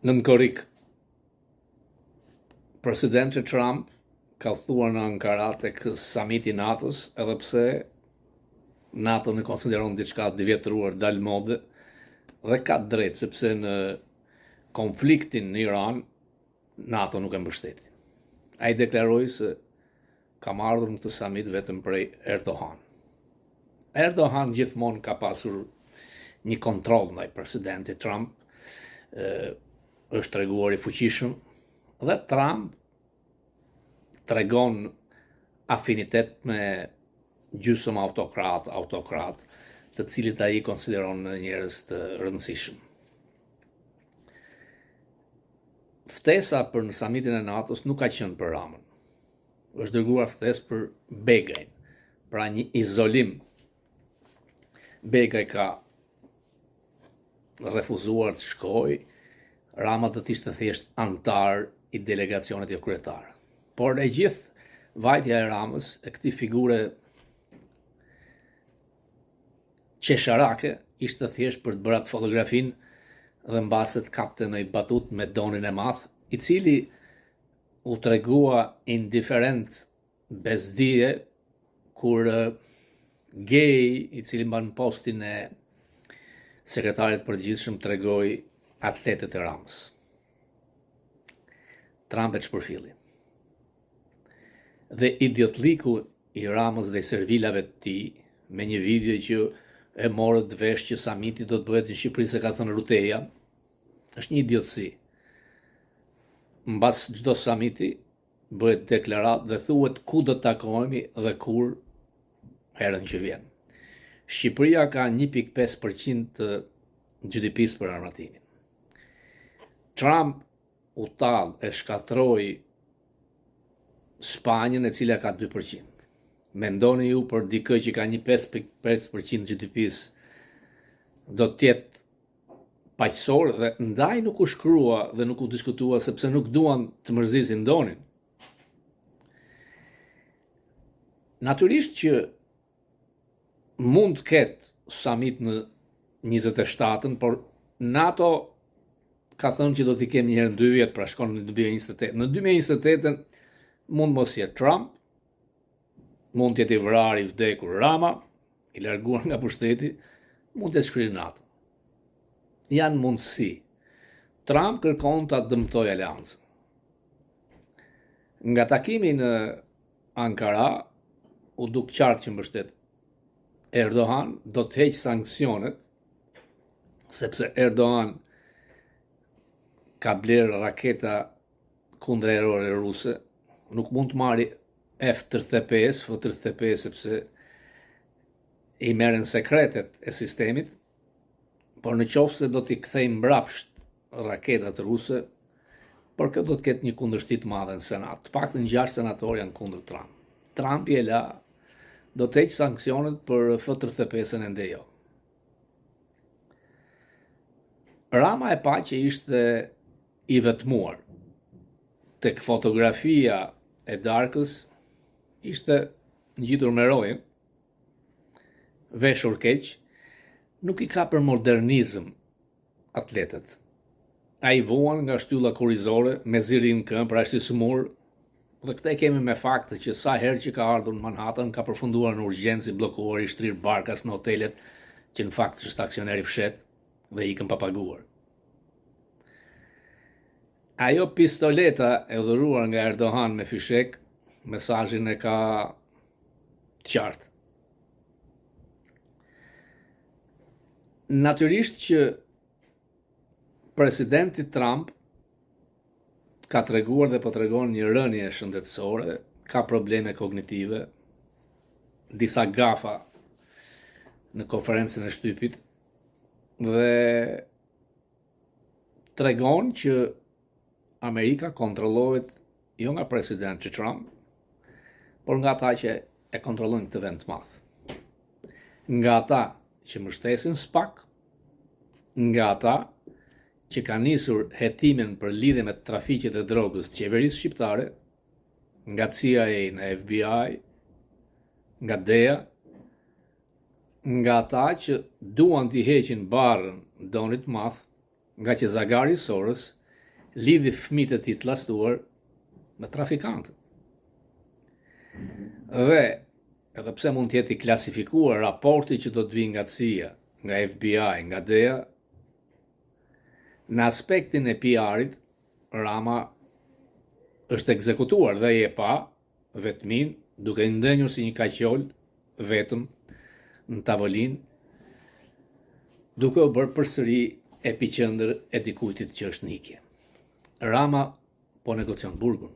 Nën korrik, presidenti Trump ka thuar në Ankara tek samiti i NATO-s, edhe pse NATO në konsideron diçka të vjetruar dal mode, dhe ka drejt sepse në konfliktin në Iran NATO nuk e mbështeti. Ai deklaroi se kam ardhur në këtë samit vetëm prej Erdogan. Erdogan gjithmonë ka pasur një kontroll ndaj presidentit Trump, është treguar i fuqishëm, dhe Trump tregon afinitet me gjysmë autokrat, të cilit ai konsideron njerëz të rëndësishëm. Ftesa për në samitin e NATO-s nuk ka qenë për Ramën. Është dërguar ftesë për Begajn, pra një izolim. Begaj ka refuzuar të shkojë, Rama do të ishte thjesht antar i delegacionit jo kryetar. Por e gjithë vajtja e Ramës, e këtij figure qesharake, ishte thjesht për të bërë atë fotografin dhe mbase të kapte në i batut me donin e madh, i cili u tregua indiferent bezdije kur Gay, i cili mban postin e sekretarit përgjithshëm, tregoi atletet e Ramës. Trump e çpërfilli. Dhe idiotliku i Ramës dhe i servilave të tij, me një video që e morët vesh që samiti do të bëhet në Shqipëri, se ka thënë Ruteja, është një idiotësi. Mbas çdo samiti bëhet deklaratë dhe thuhet ku do të takohemi dhe kur herën që vjen. Shqipëria ka 1.5% të GDP-s për armatimin. Trump u tall e shkatroi Spanjën, e cila ka 2%. Mendoni ju për dikë që ka një 5.5% GDP-s do të jetë paqësor, dhe ndaj nuk u shkrua dhe nuk u diskutua sepse nuk duan të mërzisin donin. Natyrisht që mund të ketë summit në 27-ën, por NATO ka thënë që do t'i kemi njëherë në 2 vjet, pra shkon në 2028. Në 2028-ën mund mos jetë Trump, mund të jetë i vrarë i vdekur Rama, i larguar nga pushteti, mund të jetë shkrirë NATO. Janë mundësi. Trump kërkon ta dëmtojë aleancën. Nga takimi në Ankara, u duk qartë që mbështet Erdogan do të heqë sanksionet, sepse Erdogan ka blerë raketa kundërerore ruse, nuk mund të marri F-35, F-35 sepse i merren sekretet e sistemit, por në qoftë se do t'i kthejnë mbrapsht raketat ruse, por kjo do të ketë një kundërshtim të madhe në Senat. Të paktën 6 senatorë janë kundër Trump. Trumpi e la, do të heqë sanksionet për F-35-ën e ndejo. Rama e pa që ishte i vetmuar. Tek fotografia e darkës ishte ngjitur me roje, veshur keq, nuk i ka për modernizëm atletet. Ai vuan nga shtylla kurrizore me zirin këmbë, pra është i smur, dhe këtë e kemi me fakte që sa herë që ka ardhur në Manhattan ka përfunduar në urgjencë, bllokuar, i shtrir barkas në hotelet, që në fakt është aksioner i fshet dhe ikën pa paguar. Ajo pistoleta e dhuruar nga Erdogan me fishek, mesazhin e ka të qartë. Natyrisht që presidenti Trump ka treguar dhe po tregon një rënje shëndetësore, ka probleme kognitive, disa gafa në konferencën e shtypit, dhe tregon që Amerika kontrollohet jo nga presidenti Trump, por nga ata që e kontrollojnë këtë vend të madh. Nga ata që mbështesin SPAC, nga ata që ka nisur hetimin për lidhje me trafiqet e drogës të qeverisë shqiptare, nga CIA, nga FBI, nga DEA, nga ata që duan t'i heqin barrën Donit Madh, nga që Zagari Soros lidhi fëmijët e tij të llastuar me trafikantët. Dhe edhe pse mund të jetë i klasifikuar raporti që do të vijë nga CIA, nga FBI, nga DEA, në aspektin e PR-it, Rama është ekzekutuar dhe je pa vetmin duke ndenjur si një kaqol vetëm në tavolinë, duke u bërë përsëri epiqendër e dikujtit që është nikje. Rama po negocion burgun,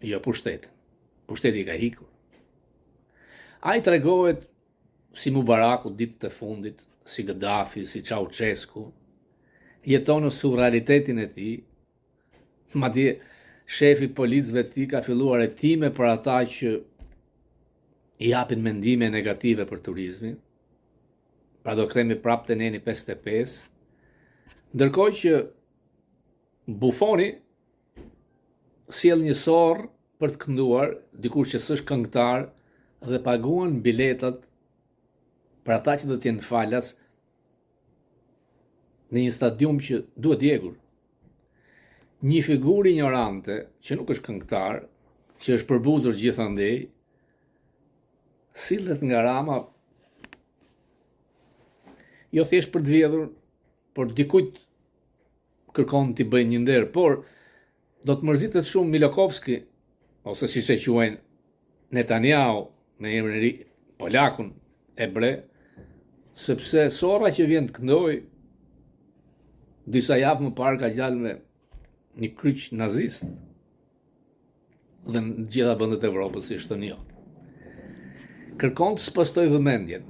jo pushtetin. Pushteti ka hikur. Ai tregohet si Mubaraku ditët e fundit, si Gaddafi, si Ceausescu, jeton në surrealitetin e tij. Madje shefi policëve të tij ka filluar hetime për ata që i japin mendime negative për turizmin. Pra do kthehemi prapë te neni 55, ndërkohë që bufoni sjell një sorr për të kënduar, dikush që s'është këngëtar, dhe paguan biletat për ata që do të jenë falas në një stadium që duhet djegur. Një figurë ignorante që nuk është këngëtar, që është përbuzur gjithandej, sillet nga Rama jo thjesht për të vjedhur, por dikujt kërkon t'i bëjnë një nder, por do të mërzitet shumë Milokovski, ose si se quajnë Netanyahu, me emrin e ri, polakun ebre, sepse sorra që vjen të këndoj, disa javë më parë ka gjallë me një kryq nazist, dhe në gjitha vendet e Evropës si Shtonio. Kërkon të spostoj vëmendjen,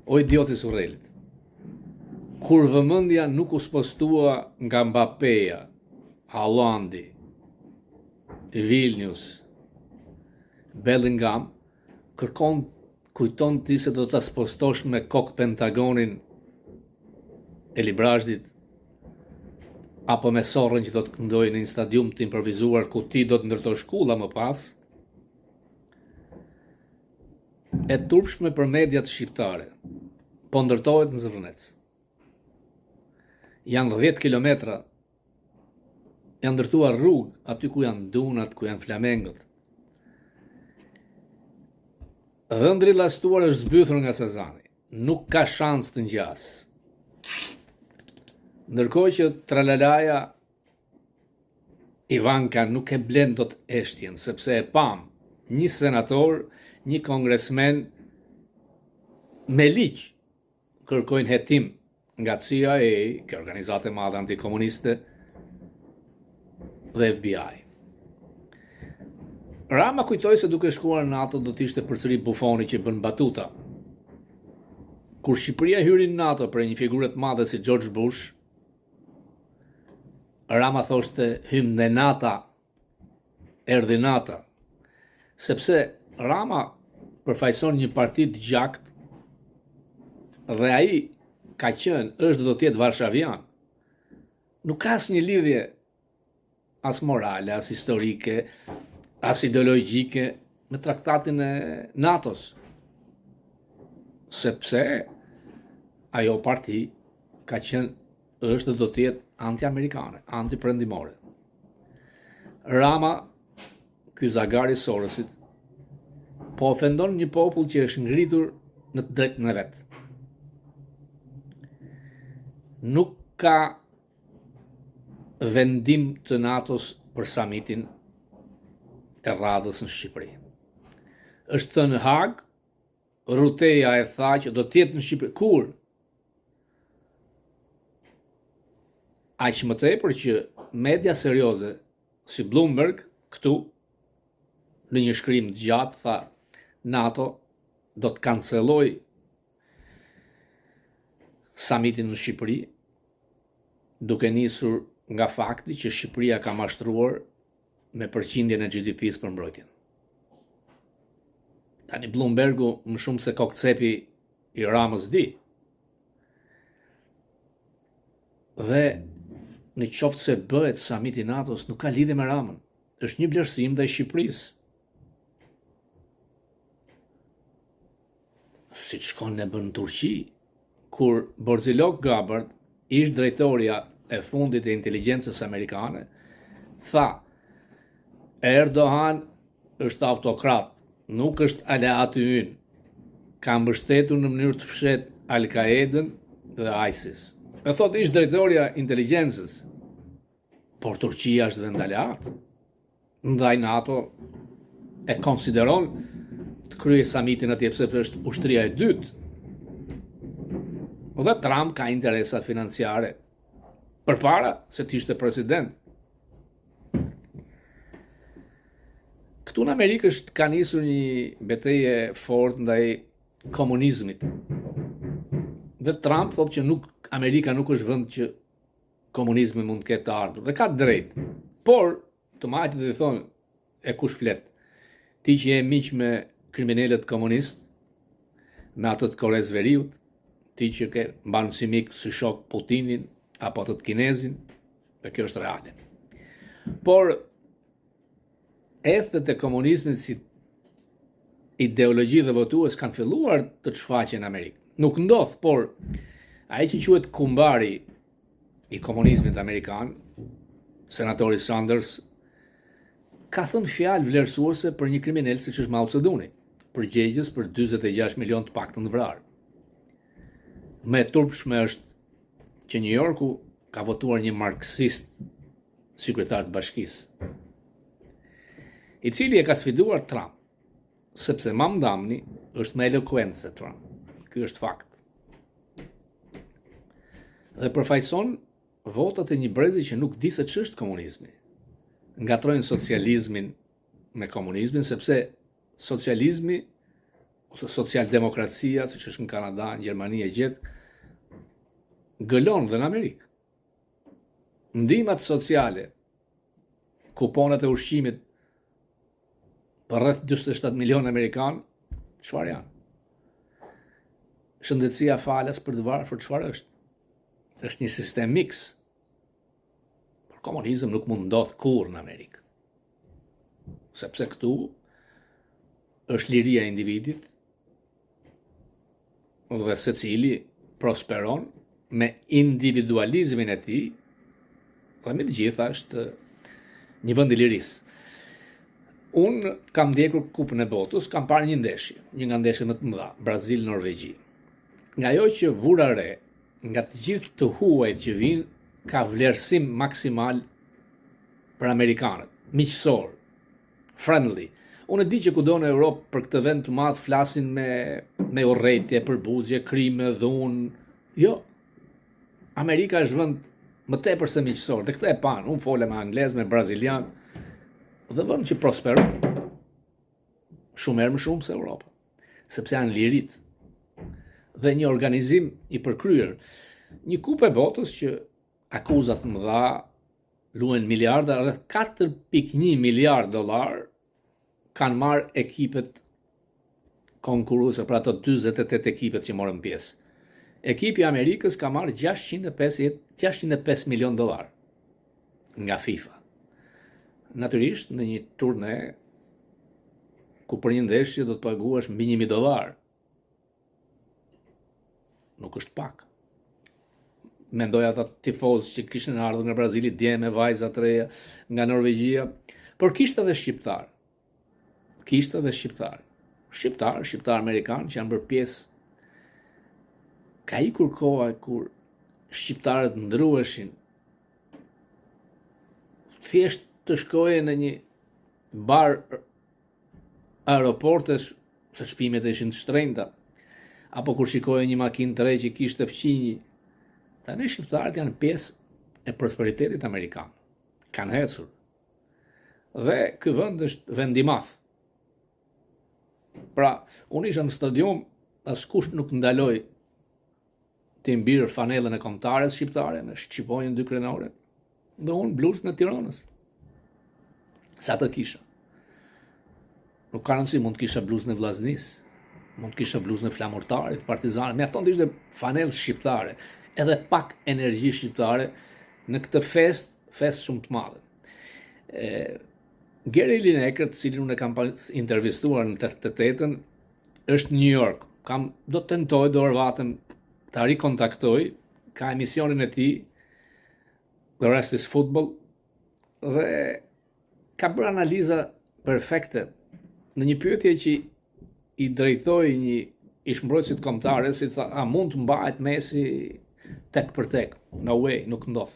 o idioti Surrelit. Kur vëmendja nuk u spostua nga Mbappéja, Haalandi, Vilnius, Bellingham, kujton ti se do ta spostosh me kok Pentagonin e Librazhdit, apo me sorrën që do të këndoj në një stadium të improvizuar ku ti do të ndërtosh shkulla më pas. E turpshme për mediat shqiptare, po ndërtohet në Zëvërnec. Janë 10 kilometra, janë ndërtuar rrugë aty ku janë dunat, ku janë flamengët. Dhëndri llastuar është zbythur nga Sezani, nuk ka shans të ngjas. Ndërkohë që tralalaja Ivanka nuk e blen dot eshtjen, sepse e pam një senator, një kongresmen me ligj kërkojnë hetim nga CIA, kjo organizatë e madhe antikomuniste, dhe FBI. Rama kujtoi se duke shkuar në NATO do të ishte përsëri bufoni që bën batuta. Kur Shqipëria hyri në NATO për një figurë të madhe si George Bush, Rama thoshte hym në NATO, erdhi NATO, sepse Rama përfaqëson një parti të gjakt dhe ai ka qenë, është dhe do të jetë varshavian. Nuk ka asnjë lidhje as morale, as historike, as ideologjike me traktatin e NATO-s. Sepse ajo parti ka qenë, është dhe do të jetë anti-amerikane, anti-perëndimore. Rama, ky zagari Sorosit, po ofendon një popull që është ngritur në të drejtën e vet. Nuk ka vendim të NATO-s për samitin e radhës në Shqipëri. Është thënë në Hag, Ruteja e tha që do të jetë në Shqipëri. Kur? Aq më tepër që media serioze si Bloomberg këtu në një shkrim të gjatë tha NATO do të kanceloj samitin në Shqipëri, duke nisur nga fakti që Shqipëria ka mashtruar me përqindjen e GDP-s për mbrojtjen. Tani Bloombergu më shumë se kokcepi i Ramës di. Dhe në qoftë se bëhet samiti NATO-s nuk ka lidhje me Ramën. Është një vlerësim ndaj Shqipërisë. Siç shkon në bën Turqi, kur Borzilog Gabart, ish drejtoria e fundit e inteligjencës amerikane, tha, Erdogan është autokrat, nuk është aleat ynë, ka mbështetur në mënyrë të fshet Al-Qaedën dhe ISIS. E thot ish drejtoria inteligjencës, por Turqia është vend aleat. Ndaj NATO e konsideron të kryej samitin atje sepse është ushtria e dytë. Dhe Trump ka interesa financiare përpara se të ishte president. Këtu në Amerikë ka nisur një betejë fort ndaj komunizmit. Dhe Trump thotë që Amerika nuk është vend që komunizmi mund të ketë të ardhur. Dhe ka drejt. Por, të majtë dhe thonë, e kush flet? Ti që je miq me kriminalet komunist, me ato të Koreas Veriut, ti që ke mban si mik si shok Putinin, apo ato të kinezin, dhe kjo është reale. Por, ethet e komunizmit si ideologji dhe votues kanë filluar të shfaqen në Amerikë. Nuk ndodh, por ai që quhet kumbari i komunizmit amerikan, senatori Sanders, ka thënë fjalë vlerësuese për një kriminal siç është Mao Zedongi, përgjegjës për 46 milion të paktën vrarë. Më e turpshme është që New Yorku ka votuar një marksist sekretar të bashkisë, i cili e ka sfiduar Trump, sepse Mamdani është më elokuent se Trump. Ky është fakt. Dhe përfaqëson votat e një brezi që nuk di se ç'është komunizmi. Ngatrojnë socializmin me komunizmin, sepse socializmi ose socialdemokracia, siç është në Kanada, në Gjermani e gjithë, gëlon dhe në Amerikë. Ndihmat sociale, kuponat e ushqimit për rreth 47 milion amerikan, çfarë janë? Shëndetësia falas për të varfër, çfarë është? Është një sistem mix. Por komunizëm nuk mund ndodh kurrë në Amerikë. Sepse këtu është liria e individit dhe secili prosperon me individualizmin e tij, dhe me të gjitha është një vend i lirisë. Unë kam ndjekur Kupën e Botës, kam parë një ndeshje, një nga ndeshjet më të mëdha, Brazil-Norvegji. Nga ajo që vura re, nga të gjithë të huajt që vinë, ka vlerësim maksimal për amerikanët, miqësor, friendly. Unë e di që kudo në Europë për këtë vend të madh flasin me urrëtie, përbuzje, krime, dhunë. Jo. Amerika është vend më tepër se miqësor. Dhe këtë e pan, unë fole me anglez, me brazilian, dhe vend që prosperon. Shumë herë më shumë se Europa, sepse janë lirit. Dhe një organizim i përkryer. Një Kupë e Botës që akuzat mëdha, luajnë miliarda, rreth 4.1 miliard dollar kanë marrë ekipet konkurruese për ato 48 ekipet që morën pjesë. Ekipi i Amerikës ka marrë 605 milion dollar nga FIFA. Natyrisht në një turne ku për një ndeshje do të paguash mbi 1.000 dollar. Nuk është pak. Mendoj ata tifozë që kishin ardhur nga Brazili, dje me vajza të reja, nga Norvegjia, por kishte edhe shqiptar. Shqiptar amerikan që janë bërë pjesë. Ka ikur koha kur shqiptarët ndruheshin thjesht të shkoje në një bar aeroportesh, se shpimet ishin të shtrenjta, apo kur shikoje një makinë të re që kishte fqinjë. Tani shqiptarët janë pjesë e prosperitetit amerikan. Kanë ecur. Dhe ky vend është vend i madh. Pra, unë isha në stadium, askush nuk ndaloi të mbirë fanellën e kombëtares shqiptare me shqiponjën 2 krenore. Dhe unë bluzën e Tiranës. Sa të kisha. Nuk ka rëndësi, mund të kisha bluzën e Vllaznisë, mund të kisha bluzën e Flamurtarit, Partizanit, mjafton të ishte fanellë shqiptare, edhe pak energji shqiptare në këtë fest shumë të madhe. Gary Lineker, të cilin unë e kam intervistuar në 88-ën, është në New York. Do të tentoj, do rvatem ta rikontaktoj, ka emisionin e tij the rest is football, dhe ka bërë analiza perfekte në një pyetje që i drejtoi një ishmbrojtësit kombëtare, si tha, a mund të mbahet Messi tek për tek? No way, nuk ndodh.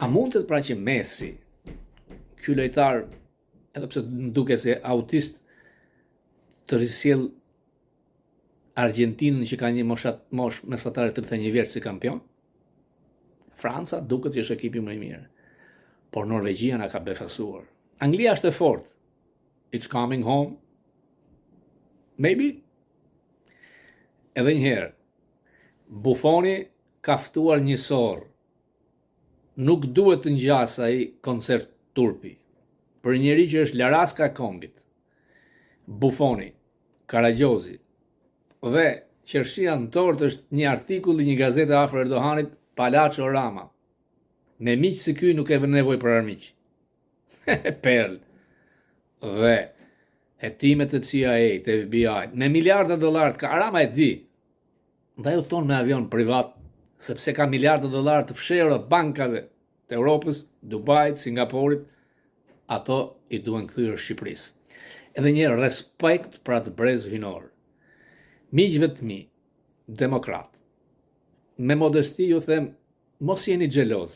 A mund të pra që Messi, ky lojtar, edhe pse duke se autist, të risjell Argentinën që ka një mosh mesatare 31 vjeç si kampion? Franca duket që është ekipi më i mirë. Por Norvegjia na ka befasuar. Anglia është e fortë. It's coming home. Maybe? Edhe njëherë, Buffoni ka ftuar një sorr. Nuk duhet të ngjas ai koncert turpi. Për njëri që është laraska e kombit. Buffoni, Karagjozi, dhe qershia në tort është një artikull i një gazete afër Erdoganit, Palacio Rama. Me miq si ky nuk e vën nevojë për armiq. Perl. Dhe hetimet e CIA, të FBI, me miliarda dollar, ka Rama e di. Ndaj udhton me avion privat, sepse ka miliarda dollar të fshehura bankave të Europës, Dubajit, Singapurit, ato i duhen kthyer Shqipërisë. Edhe një respekt për atë brez hynor. Miqve të mi, demokrat, me modesti ju them, mos jeni xheloz.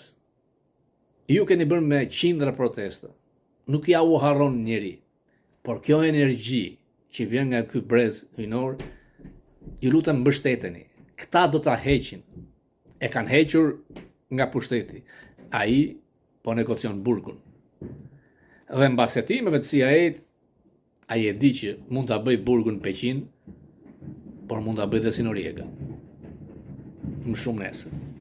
Ju keni bërë me qindra protesta. Nuk ja u harron njeri. Por kjo energji që vjen nga ky brez hynor, ju lutem mbështeteni. Këta do ta heqin. E kanë hequr nga pushteti. Ai po negocion burgun. Dhe mbas hetimeve të CIA-t, ai e di që mund ta bëj burgun Peqin, por mund ta bëj dhe si Noriega. Më shumë nesër.